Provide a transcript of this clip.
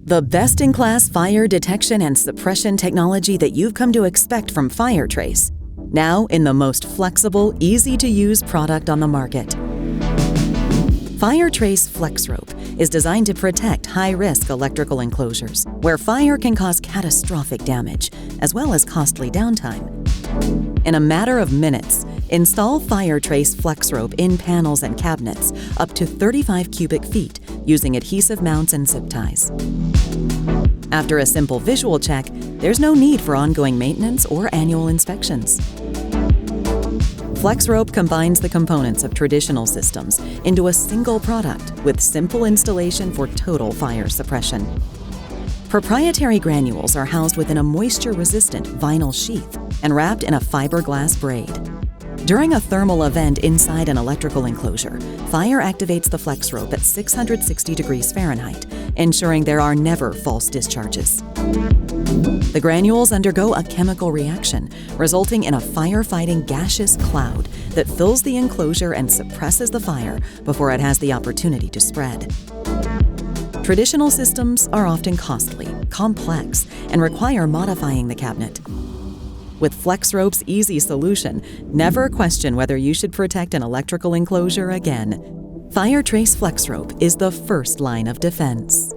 The best-in-class fire detection and suppression technology that you've come to expect from Firetrace, now in the most flexible, easy-to-use product on the market. Firetrace FlexRope is designed to protect high-risk electrical enclosures, where fire can cause catastrophic damage, as well as costly downtime. In a matter of minutes, install Firetrace FlexRope in panels and cabinets up to 35 cubic feet using adhesive mounts and zip ties. After a simple visual check, there's no need for ongoing maintenance or annual inspections. FlexRope combines the components of traditional systems into a single product with simple installation for total fire suppression. Proprietary granules are housed within a moisture-resistant vinyl sheath and wrapped in a fiberglass braid. During a thermal event inside an electrical enclosure, fire activates the FlexRope at 660 degrees Fahrenheit, ensuring there are never false discharges. The granules undergo a chemical reaction, resulting in a firefighting gaseous cloud that fills the enclosure and suppresses the fire before it has the opportunity to spread. Traditional systems are often costly, complex, and require modifying the cabinet. With FlexRope's easy solution, never question whether you should protect an electrical enclosure again. Firetrace FlexRope is the first line of defense.